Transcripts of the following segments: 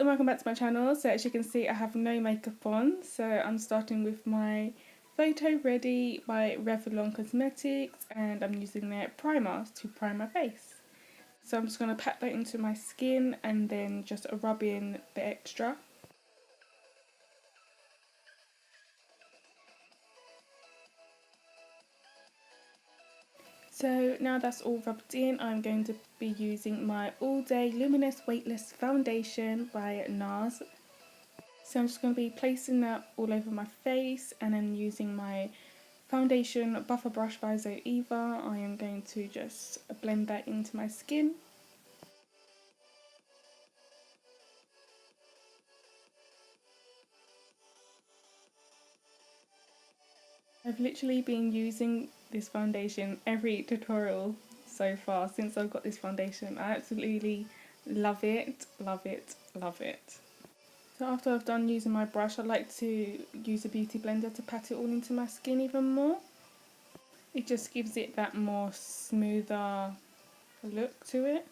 and welcome back to my channel. So as you can see, I have no makeup on, so I'm starting with my PhotoReady by Revlon Cosmetics, and I'm using their primer to prime my face. So I'm just going to pat that into my skin and then just rub in the extra. So now that's all rubbed in, I'm going to be using my All Day Luminous Weightless Foundation by NARS. So I'm just going to be placing that all over my face, and then using my foundation buffer brush by Zoeva, I am going to just blend that into my skin. I've literally been using this foundation every tutorial so far since I've got this foundation. I absolutely love it, love it, love it. So after I've done using my brush, I like to use a beauty blender to pat it all into my skin even more. It just gives it that more smoother look to it.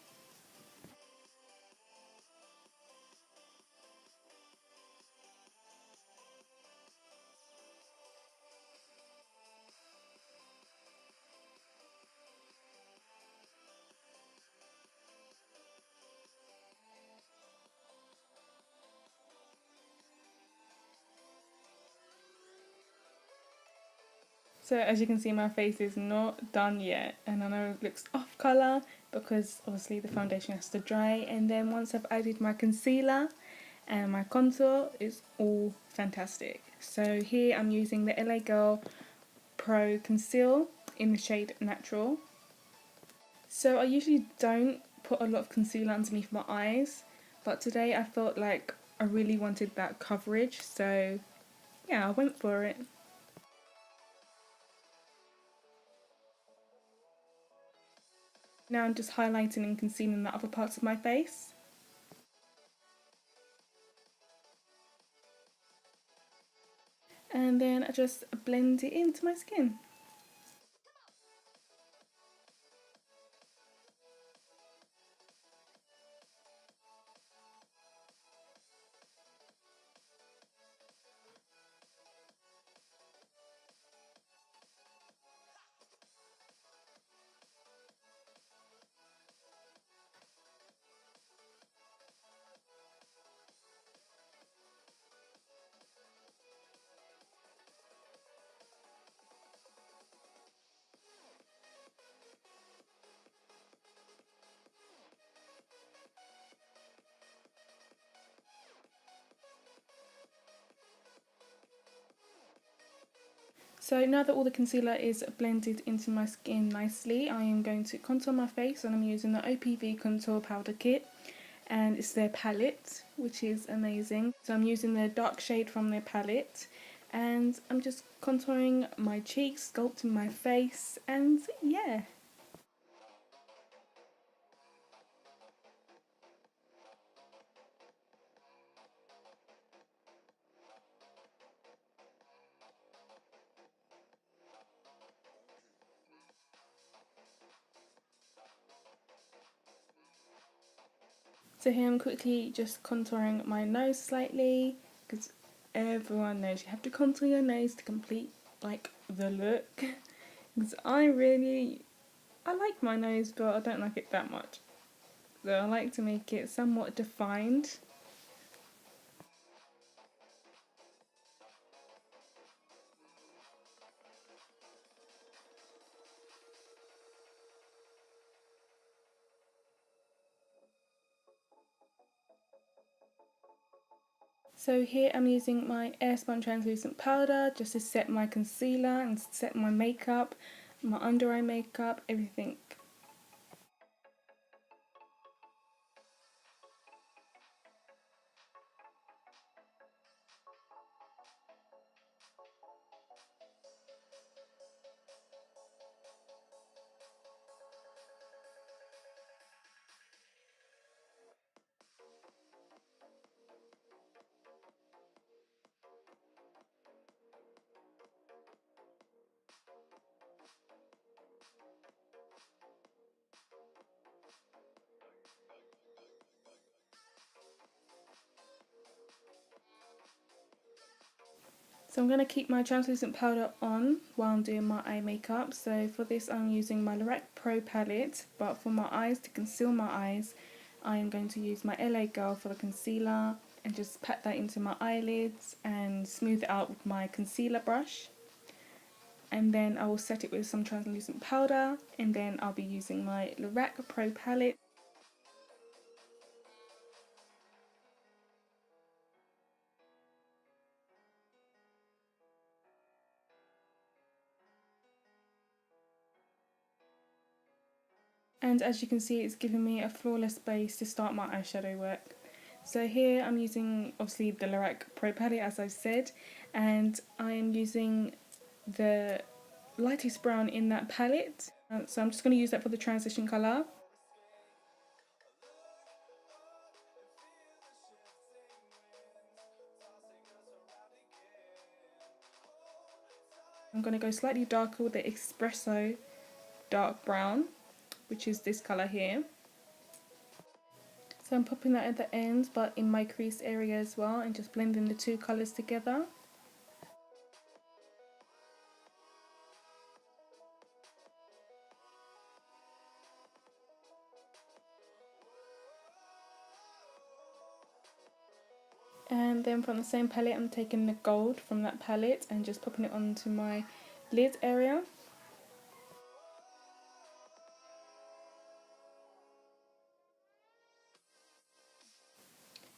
So as you can see, my face is not done yet, and I know it looks off colour because obviously the foundation has to dry, and then once I've added my concealer and my contour, it's all fantastic. So here I'm using the LA Girl Pro Conceal in the shade Natural. So I usually don't put a lot of concealer underneath my eyes, but today I felt like I really wanted that coverage, so yeah, I went for it. Now I'm just highlighting and concealing the other parts of my face. And then I just blend it into my skin. So now that all the concealer is blended into my skin nicely, I am going to contour my face, and I'm using the OPV Contour Powder Kit, and it's their palette, which is amazing. So I'm using the dark shade from their palette, and I'm just contouring my cheeks, sculpting my face, and yeah. So here I'm quickly just contouring my nose slightly, because everyone knows you have to contour your nose to complete like the look. Because I like my nose, but I don't like it that much. So I like to make it somewhat defined. So here I'm using my Airspun translucent powder just to set my concealer and set my makeup, my under eye makeup, everything. So I'm going to keep my translucent powder on while I'm doing my eye makeup. So for this I'm using my Lorac Pro palette, but for my eyes, to conceal my eyes, I am going to use my LA Girl for the concealer and just pat that into my eyelids and smooth it out with my concealer brush. And then I will set it with some translucent powder, and then I'll be using my Lorac Pro palette. And as you can see, it's giving me a flawless base to start my eyeshadow work. So here I'm using obviously the Lorac Pro palette, as I said, and I am using the lightest brown in that palette. So I'm just going to use that for the transition colour. I'm going to go slightly darker with the Espresso dark brown, which is this colour here. So I'm popping that at the end, but in my crease area as well, and just blending the two colours together. And then from the same palette, I'm taking the gold from that palette and just popping it onto my lid area.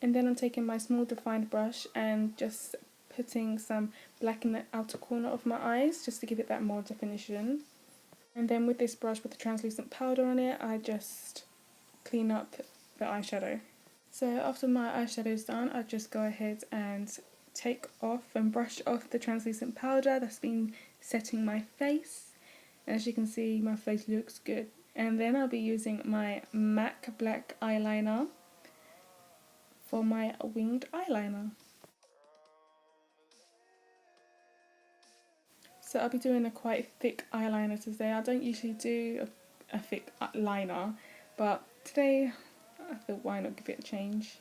And then I'm taking my small defined brush and just putting some black in the outer corner of my eyes just to give it that more definition. And then with this brush with the translucent powder on it, I just clean up the eyeshadow. So after my eyeshadow is done, I just go ahead and take off and brush off the translucent powder that's been setting my face. And as you can see, my face looks good. And then I'll be using my MAC black eyeliner for my winged eyeliner. So I'll be doing a quite thick eyeliner today. I don't usually do a thick liner, but today I thought why not give it a change.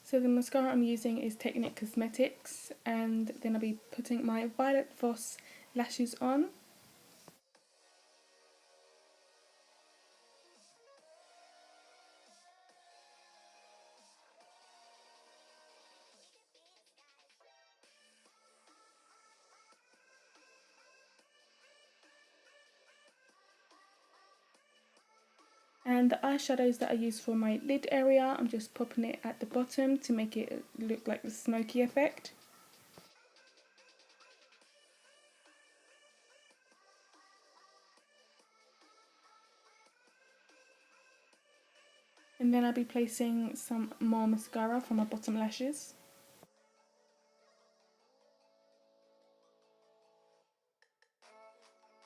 So the mascara I'm using is Technic Cosmetics, and then I'll be putting my Violet Voss lashes on. And the eyeshadows that I use for my lid area, I'm just popping it at the bottom to make it look like the smoky effect. And then I'll be placing some more mascara for my bottom lashes.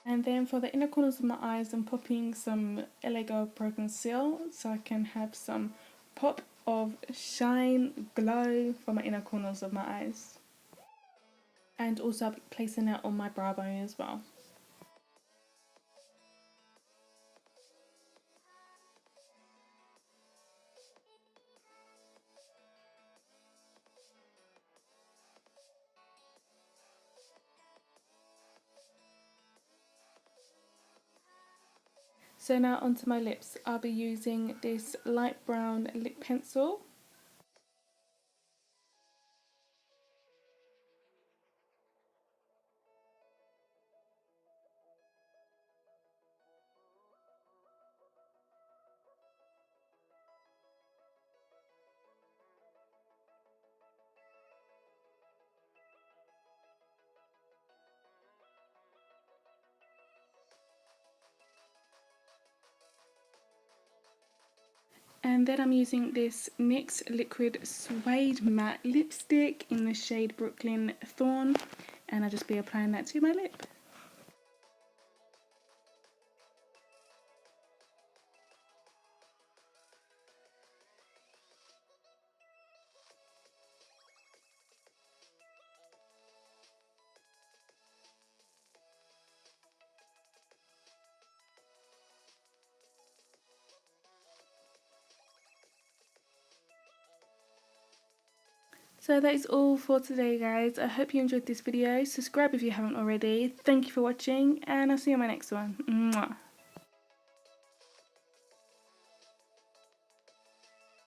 And then for the inner corners of my eyes, I'm popping some LA Girl Pro Conceal so I can have some pop of shine, glow for my inner corners of my eyes. And also I'll be placing that on my brow bone as well. So now onto my lips. I'll be using this light brown lip pencil. And then I'm using this NYX Liquid Suede Matte Lipstick in the shade Brookyln Thorn, and I'll just be applying that to my lip. So that is all for today, guys. I hope you enjoyed this video. Subscribe if you haven't already. Thank you for watching, and I'll see you in my next one. Mwah.